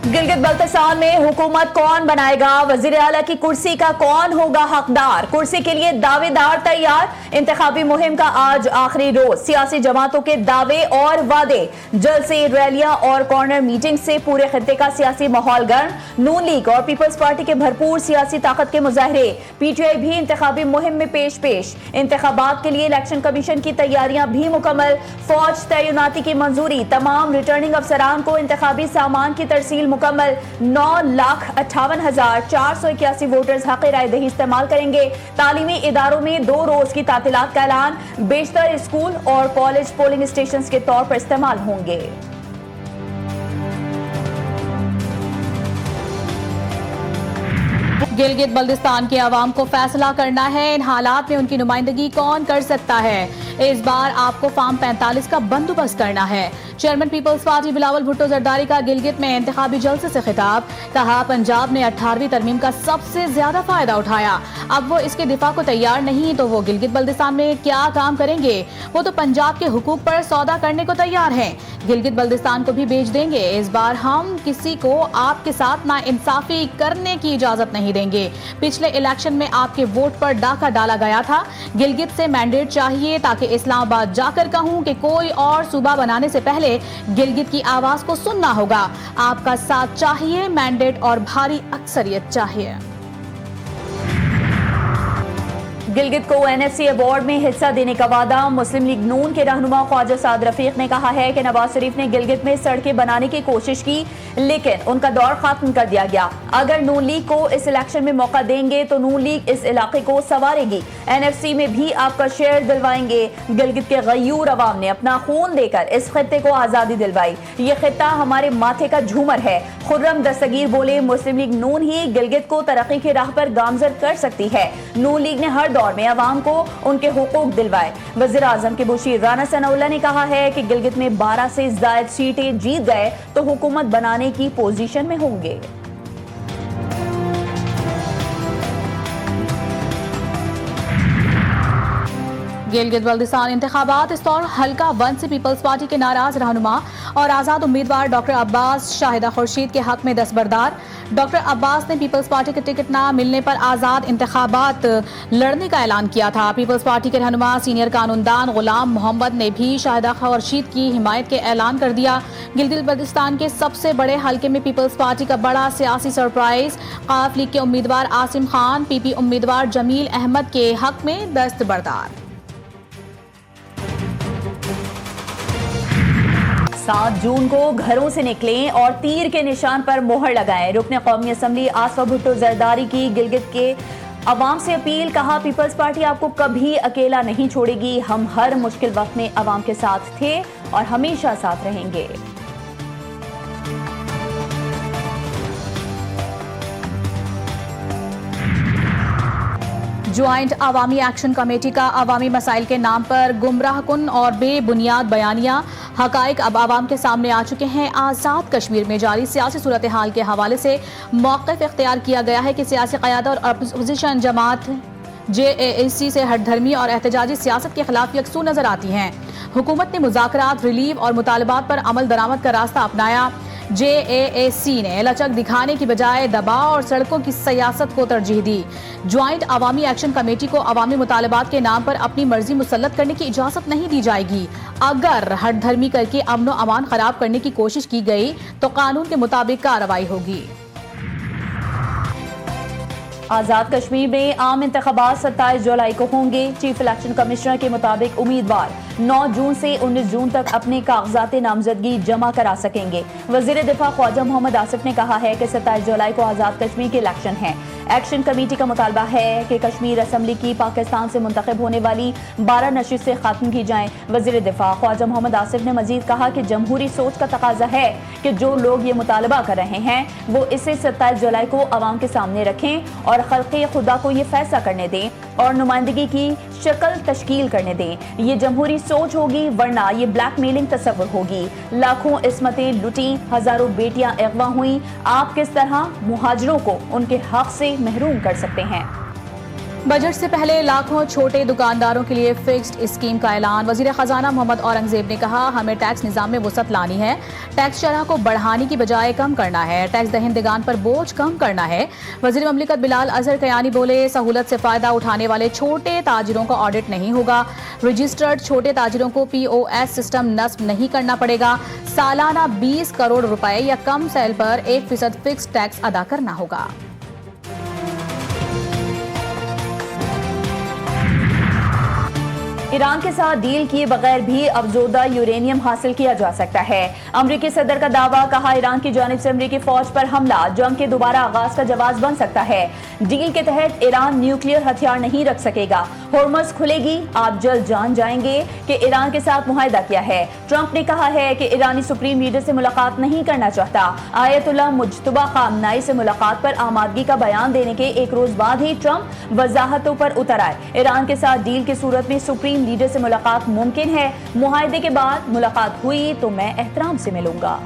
गिलगित बल्तिस्तान में हुकूमत कौन बनाएगा, वजीर आला की कुर्सी का कौन होगा हकदार, कुर्सी के लिए दावेदार तैयार। इंतखाबी मुहिम का आज आखिरी रोज, सियासी जमातों के दावे और वादे, जलसे, रैलियां और कॉर्नर मीटिंग से पूरे खित्ते का सियासी माहौल गर्म। नून लीग और पीपल्स पार्टी के भरपूर सियासी ताकत के मुजाहरे, पीटीआई भी इंतखाबी मुहिम में पेश। इंतखाबात के लिए इलेक्शन कमीशन की तैयारियां भी मुकम्मल, फौज तैनाती की मंजूरी, तमाम रिटर्निंग अफसरान को इंतखाबी सामान की तरसील मुकम्मल। 9,58,481 वोटर्स हक़ राय दही इस्तेमाल करेंगे। तालीमी इदारों में 2 रोज की तातीलात का ऐलान, बेशतर स्कूल और कॉलेज पोलिंग स्टेशन के तौर पर इस्तेमाल होंगे। गिलगित बल्तिस्तान के अवाम को फैसला करना है, इन हालात में उनकी नुमाइंदगी कौन कर सकता है। इस बार आपको फार्म 45 का बंदोबस्त करना है। Chairman peoples party Bilawal Bhutto Zardari का गिलगित में इंतखाबी जलसे से खिताब, कहा पंजाब ने 18वीं तरमीम का सबसे ज्यादा फायदा उठाया, अब वो इसके दिफा को तैयार नहीं तो वो गिलगित बल्तिस्तान में क्या काम करेंगे। वो तो पंजाब के हुकूक पर सौदा करने को तैयार हैं, गिलगित बल्तिस्तान को भी बेच देंगे। इस बार हम किसी को आपके साथ ना इंसाफी करने की इजाजत नहीं देंगे। पिछले इलेक्शन में आपके वोट पर डाका डाला गया था, गिलगित से मैंडेट चाहिए ताकि इस्लामाबाद जाकर कहूं कि कोई और सूबा बनाने से पहले गिलगित की आवाज को सुनना होगा। आपका साथ चाहिए, मैंडेट और भारी अक्सरियत चाहिए। गिलगित को एनएफसी अवार्ड में हिस्सा देने का वादा, मुस्लिम लीग नून के रहनुमा ख्वाजा साद रफीक ने कहा है कि नवाज शरीफ ने गिलगित में सड़कें बनाने की कोशिश की लेकिन उनका दौर खत्म कर दिया गया। अगर नून लीग को इस इलेक्शन में मौका देंगे तो नून लीग इस इलाके को संवारेगी, एनएफसी में भी आपका शेयर दिलवाएंगे। गिलगित के गयूर अवाम ने अपना खून देकर इस खित्ते को आजादी दिलवाई, ये खित्ता हमारे माथे का झूमर है। खुर्रम दस्तगीर बोले, मुस्लिम लीग नून ही गिलगित को तरक्की की राह पर गामजद कर सकती है। नून लीग ने हर दौर में अवाम को उनके हुकूक दिलवाए। वज़ीर आज़म के बुशी राना सनाउल्लाह ने कहा है कि गिलगित में 12 से ज़ायद सीटें जीत गए तो हुकूमत बनाने की पोजीशन में होंगे। गिलगित बल्तिस्तान इंतखाबात, इस दौर हल्का 1 से पीपल्स पार्टी के नाराज रहनुमा और आज़ाद उम्मीदवार डॉक्टर अब्बास शाहिदा खुर्शीद के हक में दस्तबरदार। डॉक्टर अब्बास ने पीपल्स पार्टी के टिकट ना मिलने पर आज़ाद इंतखाबात लड़ने का ऐलान किया था। पीपल्स पार्टी के रहनुमा सीनियर कानूनदान गुलाम मोहम्मद ने भी शाहिदा खुर्शीद की हिमायत के ऐलान कर दिया। गिलगित बल्तिस्तान के सबसे बड़े हल्के में पीपल्स पार्टी का बड़ा सियासी सरप्राइज, काफ लीग के उम्मीदवार आसिम खान पीपी उम्मीदवार जमील अहमद के हक में दस्तबरदार। 7 जून को घरों से निकलें और तीर के निशान पर मोहर लगाएं। रुकने कौमी असम्बली आसफा भुट्टो जरदारी की गिलगित के अवाम से अपील, कहा पीपल्स पार्टी आपको कभी अकेला नहीं छोड़ेगी, हम हर मुश्किल वक्त में अवाम के साथ थे और हमेशा साथ रहेंगे। ज्वाइंट अवामी एक्शन कमेटी का अवामी मसाइल के नाम पर गुमराहकुन और बेबुनियाद बयानियां, हकाइक अब आवाम के सामने आ चुके हैं। आज़ाद कश्मीर में जारी सियासी सूरत हाल के हवाले से मौक़िफ़ इख्तियार किया गया है कि सियासी क़यादत और अपोजिशन जमात JAAC से हटधर्मी और एहतजाजी सियासत के खिलाफ यकसू नजर आती हैं। हुकूमत ने मुज़ाकरात, रिलीव और मुतालबात पर अमल दरामद का रास्ता अपनाया। JAAC ने लचक दिखाने की बजाय दबाव और सड़कों की सियासत को तरजीह दी। ज्वाइंट अवामी एक्शन कमेटी को अवामी मुतालबात के नाम पर अपनी मर्जी मुसल्लत करने की इजाजत नहीं दी जाएगी। अगर हटधर्मी करके अमन व अमान खराब करने की कोशिश की गई तो कानून के मुताबिक कार्रवाई होगी। आज़ाद कश्मीर में आम इंतखाबात 27 जुलाई को होंगे। चीफ इलेक्शन कमिश्नर के मुताबिक उम्मीदवार 9 जून से 19 जून तक अपने कागजात नामजदगी जमा करा सकेंगे। वजीर दिफा ख्वाजा मोहम्मद आसिफ ने कहा है कि 27 जुलाई को आज़ाद कश्मीर के इलेक्शन हैं। एक्शन कमेटी का मुतालबा है कि कश्मीर असम्बली की पाकिस्तान से मुंतखब होने वाली 12 नशिस्तें खत्म की जाएं। वजीर दिफा ख्वाजा मोहम्मद आसिफ ने मजीद कहा कि जमहूरी सोच का तकाजा है कि जो लोग ये मुतालबा कर रहे हैं वो इसे 27 जुलाई को अवाम के सामने रखें और खल्क़े खुदा को ये फैसला करने दें और नुमाइंदगी की शक्ल तश्कील करने दें। ये जमहूरी सोच होगी, वरना ये ब्लैक मेलिंग तस्वुर होगी। लाखों इस्मतें लुटी, हजारों बेटियां अगवा हुई। आप किस तरह मुहाजिरों को उनके हक से महरूम कर सकते हैं। बजट से पहले लाखों छोटे दुकानदारों के लिए फिक्स्ड स्कीम का ऐलान। वजीर खजाना मोहम्मद औरंगजेब ने कहा, हमें टैक्स निजाम में वसअत लानी है, टैक्स शरह को बढ़ाने की बजाय कम करना है, टैक्स दहिंदगान पर बोझ कम करना है। वजीर ममलिकत बिलाल अजहर कयानी बोले, सहूलत से फायदा उठाने वाले छोटे ताजिरों का ऑडिट नहीं होगा, रजिस्टर्ड छोटे ताजिरों को POS सिस्टम नस्ब नहीं करना पड़ेगा, सालाना 20 करोड़ रुपए या कम सेल पर 1% फिक्स टैक्स अदा करना होगा। ईरान के साथ डील किए बगैर भी अफजोदा यूरेनियम हासिल किया जा सकता है। अमरीकी सदर का दावा, कहा ईरान की जानिब से अमरीकी फौज पर हमला जंग के दोबारा आगाज का जवाब बन सकता है। डील के तहत ईरान न्यूक्लियर हथियार नहीं रख सकेगा, होर्मज़ खुलेगी, आप जल्द जान जाएंगे कि ईरान के साथ मुआहदा किया है। ट्रंप ने कहा है कि ईरानी सुप्रीम लीडर से मुलाकात नहीं करना चाहता। आयतुल्लाह मुज्तबा खामनाई से मुलाकात पर आमादगी का बयान देने के एक रोज बाद ही ट्रंप वजाहतों पर उतर आए। ईरान के साथ डील की सूरत में सुप्रीम लीडर से मुलाकात मुमकिन है। मुआहदे के बाद मुलाकात हुई तो मैं एहतराम से मिलूंगा।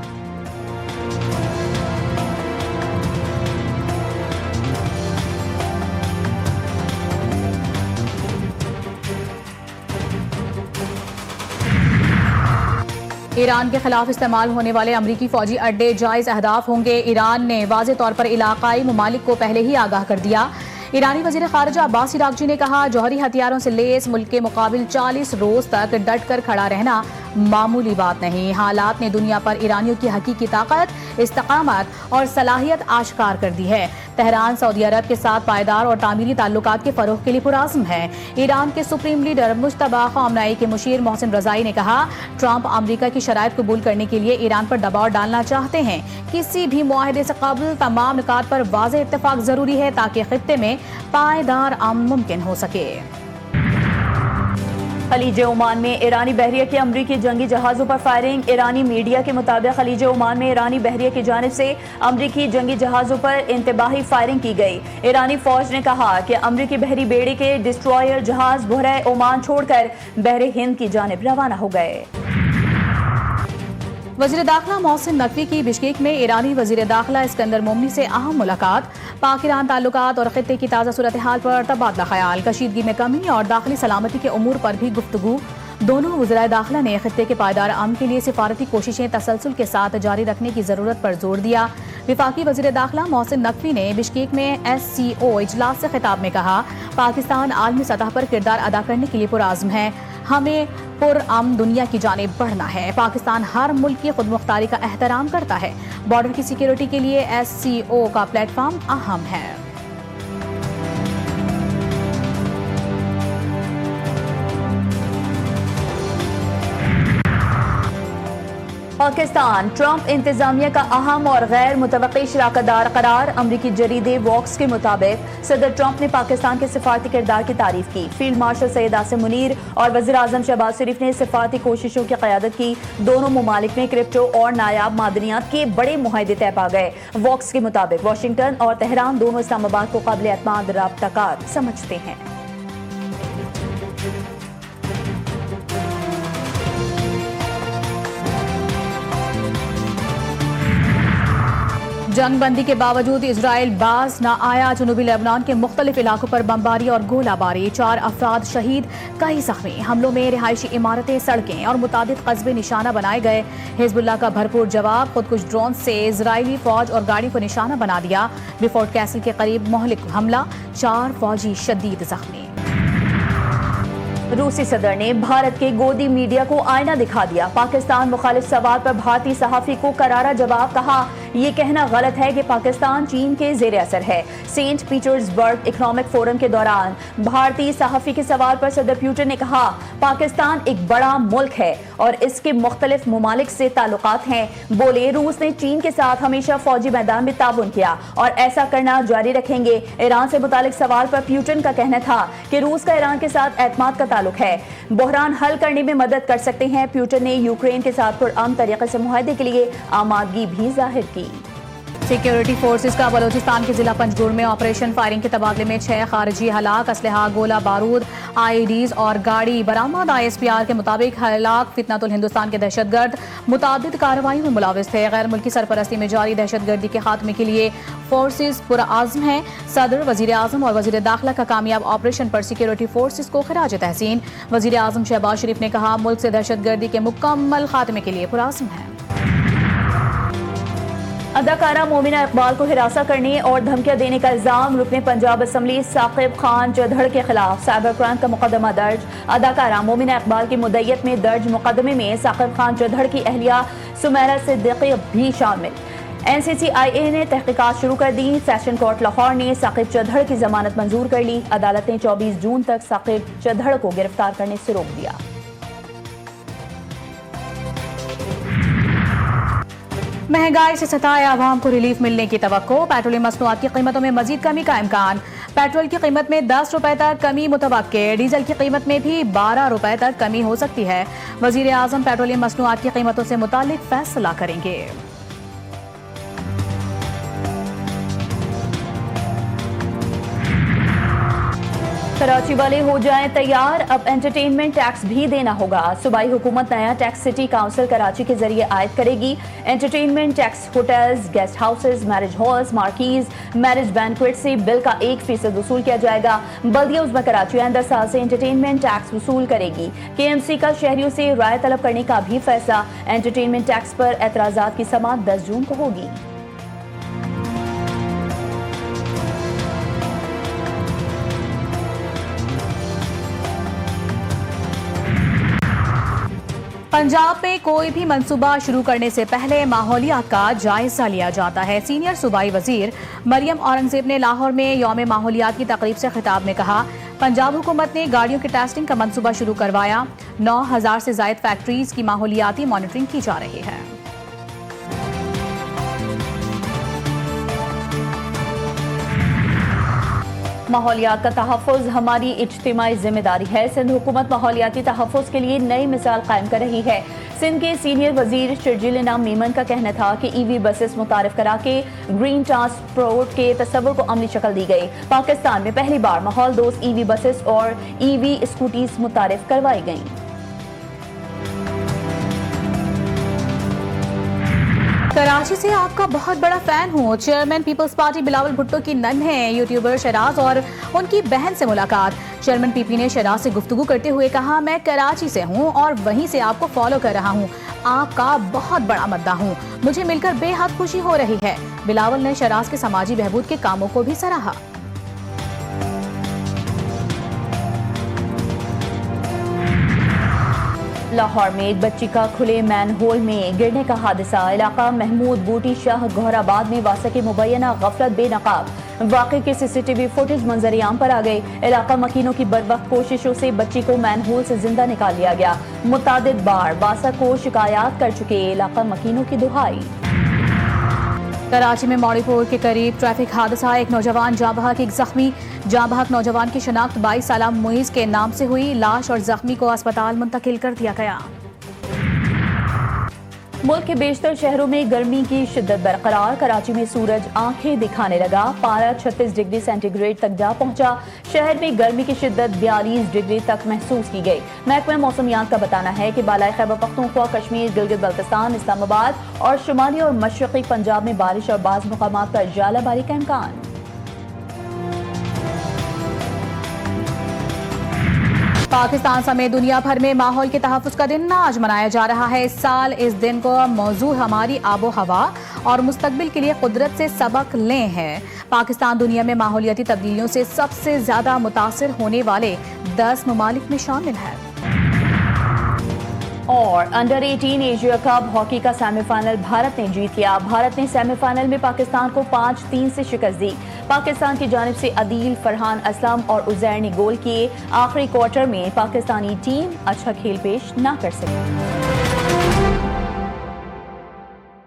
ईरान के खिलाफ इस्तेमाल होने वाले अमरीकी फौजी अड्डे जायज अहदाफ होंगे। ईरान ने वाज़े तौर पर इलाकाई ममालिक को पहले ही आगाह कर दिया। ईरानी वज़ीर ख़ारिजा अब्बास इराक़ची ने कहा, जौहरी हथियारों से लेस मुल्क के मुकाबिल 40 रोज तक डट कर खड़ा रहना मामूली बात नहीं। हालात ने दुनिया पर ईरानियों की हकीकी ताकत, इस्तकामत और सलाहियत आश्कार कर दी है। तेहरान सऊदी अरब के साथ पायदार और तामीरी ताल्लुकात के फरोग के लिए पुरअज़्म है। ईरान के सुप्रीम लीडर मुज्तबा खामनाई के मुशीर मोहसिन रज़ाई ने कहा, ट्रंप अमरीका की शराइत कबूल करने के लिए ईरान पर दबाव डालना चाहते हैं। किसी भी मुआहदे से कबल तमाम निकात पर वाज़ेह इत्तेफाक जरूरी है ताकि खित्ते में पायदार अमन मुमकिन हो सके। खलीज ओमान में ईरानी बहरिया के अमरीकी जंगी जहाज़ों पर फायरिंग। ईरानी मीडिया के मुताबिक खलीज ओमान में ईरानी बहरिया की जानिब से अमरीकी जंगी जहाज़ों पर इंतबाही फायरिंग की गई। ईरानी फौज ने कहा कि अमरीकी बहरी बेड़े के डिस्ट्रॉयर जहाज़ बहरे ओमान छोड़कर बहरे हिंद की जानिब रवाना हो गए। वज़ीर दाखिला मोहसिन नकवी की बिश्केक में ईरानी वज़ीर दाखिला इस्कंदर मोमनी से अहम मुलाकात। पाक ईरान ताल्लुकात और खित्ते की ताज़ा सूरत हाल पर तबादला ख्याल। कशीदगी में कमी और दाखिली सलामती के उमूर पर भी गुफ्तगू। दोनों वज़राए दाखिला ने खित्ते के पायदार अमन के लिए सिफारती कोशिशें तसलसल के साथ जारी रखने की ज़रूरत पर जोर दिया। विफाकी वज़ीर दाखिला मोहसिन नकवी ने बिश्केक में SCO इजलास से खिताब में कहा, पाकिस्तान आलमी सतह पर किरदार अदा करने के लिए पुरअज़्म है। हमें पुरअमन दुनिया की जानिब बढ़ना है। पाकिस्तान हर मुल्क की खुदमुख्तारी का एहतराम करता है। बॉर्डर की सिक्योरिटी के लिए SCO का प्लेटफॉर्म अहम है। पाकिस्तान ट्रंप इंतजामिया का अहम और गैर मुतवक्की शराकतदार करार। अमरीकी जरीदे वॉक्स के मुताबिक सदर ट्रंप ने पाकिस्तान के सिफारती किरदार की तारीफ की। फील्ड मार्शल सैयद आसिम मुनीर और वज़ीर आज़म शहबाज शरीफ ने सिफारती कोशिशों की क़यादत की। दोनों ममालिक में क्रिप्टो और नायाब मादनियात के बड़े मुआहदे तय पा गए। वॉक्स के मुताबिक वाशिंगटन और तेहरान दोनों इस्लामाबाद को काबिल एतमाद राब्ताकार समझते हैं। जंग बंदी के बावजूद इजराइल बाज न आया। जनूबी लेबनान के मुख्तलिफ इलाकों पर बमबारी और गोलाबारी, 4 अफराद शहीद, कई जख्मी। हमलों में रिहायशी इमारतें, सड़कें और मुतादिद कस्बे निशाना बनाए गए। हिजबुल्लाह का भरपूर जवाब, खुदकुश ड्रोन से इजरायली फौज और गाड़ी को निशाना बना दिया। बिफोर्ट कैसल के करीब मोहलिक हमला, 4 फौजी शदीद जख्मी। रूसी सदर ने भारत के गोदी मीडिया को आईना दिखा दिया। पाकिस्तान मुखालिफ सवाल पर भारतीय सहाफी को करारा जवाब, कहा ये कहना गलत है कि पाकिस्तान चीन के जेर असर है। सेंट पीटर्सबर्ग इकोनॉमिक फोरम के दौरान भारतीय सहाफी के सवाल पर सदर पुतिन ने कहा, पाकिस्तान एक बड़ा मुल्क है और इसके मुख्तलिफ ममालिक से ताल्लुकात हैं। बोले, रूस ने चीन के साथ हमेशा फौजी मैदान में ताउन किया और ऐसा करना जारी रखेंगे। ईरान से मुतालिक सवाल पर पुतिन का कहना था कि रूस का ईरान के साथ एतमाद का ताल्लुक है, बहरान हल करने में मदद कर सकते हैं। पुतिन ने यूक्रेन के साथ पुरअमन तरीके से मुआहदे के लिए आमादगी भी जाहिर की। सिक्योरिटी फोर्सेस का बलूचिस्तान के जिला पंजगुर में ऑपरेशन फायरिंग के तबादले में 6 खारिजी हलाक, असलहा, गोला बारूद, IEDs और गाड़ी बरामद। ISPR के मुताबिक हलाक फितनतुल हिंदुस्तान के दहशतगर्द मुतादिद कार्रवाई में मुलविस थे। गैर मुल्की सरपरस्ती में जारी दहशतगर्दी के खात्मे के लिए फोर्सेस पुरआज़्म हैं। सदर, वजीर आज़म और वजीर दाखिला का कामयाब ऑपरेशन पर सिक्योरिटी फोर्सेस को खिराज तहसीन। वजीर आज़म शहबाज शरीफ ने कहा, मुल्क से दहशतगर्दी के मुकम्मल खात्मे के लिए पुरआज़्म है। अदाकारा मोमिना इकबाल को हिरासत करने और धमकियां देने का इल्जाम रुकने पंजाब असम्बली साकिब खान चौधड़ के खिलाफ साइबर क्राइम का मुकदमा दर्ज। अदाकारा मोमिना इकबाल की मुद्दईयत में दर्ज मुकदमे में साकिब खान चौधड़ की अहलिया सुमैरा सिद्दीकी भी शामिल। NCCIA ने तहकीकात शुरू कर दी। सेशन कोर्ट लाहौर ने साकिब चौधड़ की जमानत मंजूर कर ली। अदालत ने 24 जून तक साकिब चौधड़ को गिरफ्तार करने से रोक दिया। महंगाई से सताए आवाम को रिलीफ मिलने की तवक्को। पेट्रोलियम मसनूआत की कीमतों में मजीद कमी का इम्कान। पेट्रोल की कीमत में 10 रुपए तक कमी मुतवक्के। डीजल की कीमत में भी 12 रुपए तक कमी हो सकती है। वजीर आज़म पेट्रोलियम मसनूआत की कीमतों से मुतालिक फैसला करेंगे। कराची वाले हो जाएं तैयार, अब एंटरटेनमेंट टैक्स भी देना होगा। सूबाई हुकूमत नया टैक्स सिटी काउंसिल कराची के जरिए आयद करेगी। Entertainment tax hotels, guest houses, marriage halls, marquees, marriage banquet से बिल का 1% वसूल किया जाएगा। बल्दिया उज़्मा कराची आइंदा साल से एंटरटेनमेंट टैक्स वसूल करेगी। KMC का शहरियों से राय तलब करने का भी फैसला। एंटरटेनमेंट टैक्स पर एतराज़ात की समाअत 10 जून को होगी। पंजाब में कोई भी मंसूबा शुरू करने से पहले माहौलियात का जायजा लिया जाता है। सीनियर सूबाई वजीर मरियम औरंगजेब ने लाहौर में यौम माहौलियात की तकरीब से खिताब में कहा, पंजाब हुकूमत ने गाड़ियों की टेस्टिंग का मंसूबा शुरू करवाया। 9000 से जायद फैक्ट्रीज की माहौलियाती मॉनिटरिंग की जा रही है। माहौलियात का तहफ़्फ़ुज़ हमारी इज्तिमाई जिम्मेदारी है। सिंध हुकूमत माहौलियाती तहफ़्फ़ुज़ के लिए नई मिसाल कायम कर रही है। सिंध के सीनियर वजीर शर्जील इनाम मीमन का कहना था कि EV बसेस मुतारिफ करा के ग्रीन ट्रांसपोर्ट के तस्वुर को अमली शक्ल दी गई। पाकिस्तान में पहली बार माहौल दोस्त EV बसेस और EV स्कूटीज मुतारिफ करवाई गई। कराची से आपका बहुत बड़ा फैन हूँ। Chairman peoples party Bilawal Bhutto की नन्हे यूट्यूबर शहराज और उनकी बहन से मुलाकात। चेयरमैन पीपी ने शहराज से गुफ्तगू करते हुए कहा, मैं कराची से हूँ और वहीं से आपको फॉलो कर रहा हूँ। आपका बहुत बड़ा मद्दा हूँ। मुझे मिलकर बेहद खुशी हो रही है। बिलावल ने शहराज के समाजी बहबूद के कामों को भी सराहा। लाहौर में एक बच्ची का खुले मैन होल में गिरने का हादसा। इलाका महमूद बूटी शाह गौहराबाद में वाक़े की मुबैना गफलत बेनकाब। वाक़े की CCTV फुटेज मंजरियाम पर आ गई। इलाका मकीनों की बरवक्त कोशिशों से बच्ची को मैन होल से जिंदा निकाल लिया गया। मुतादिद बार वासा को शिकायत कर चुके इलाका मकीनों की दुहाई। कराची में मौड़ीपुर के करीब ट्रैफिक हादसा। एक नौजवान जाँ बहक, एक जख्मी। जाँ बहक नौजवान की शनाख्त 22 साला मुइज के नाम से हुई। लाश और जख्मी को अस्पताल मुंतकिल कर दिया गया। मुल्क के बेशतर शहरों में गर्मी की शिद्दत बरकरार। कराची में सूरज आंखें दिखाने लगा। पारा 36 डिग्री सेंटीग्रेड तक जा पहुंचा। शहर में गर्मी की शिद्दत 42 डिग्री तक महसूस की गई। महकमा मौसमियात का बताना है कि बालाई खैबर पख्तूनख्वा, कश्मीर, गिलगित बल्तिस्तान, इस्लामाबाद और शुमाली और मशरकी पंजाब में बारिश और बाज़ मुकामात पर जालाबारी का इम्कान। पाकिस्तान समेत दुनिया भर में माहौल के तहफ़्फ़ुज़ का दिन आज मनाया जा रहा है। इस साल इस दिन को मौजू हमारी आबो हवा और मुस्तकबिल के लिए कुदरत से सबक लें है। पाकिस्तान दुनिया में माहौलियाती तब्दीलियों से सबसे ज्यादा मुतासिर होने वाले 10 ममालिक में शामिल है। और अंडर 18 एशिया कप हॉकी का सेमीफाइनल भारत ने जीत लिया। भारत ने सेमीफाइनल में पाकिस्तान को 5-3 से शिकस्त दी। पाकिस्तान की जानिब से अदील, फरहान असलम और उजैर ने गोल किए। आखिरी क्वार्टर में पाकिस्तानी टीम अच्छा खेल पेश न कर सकी।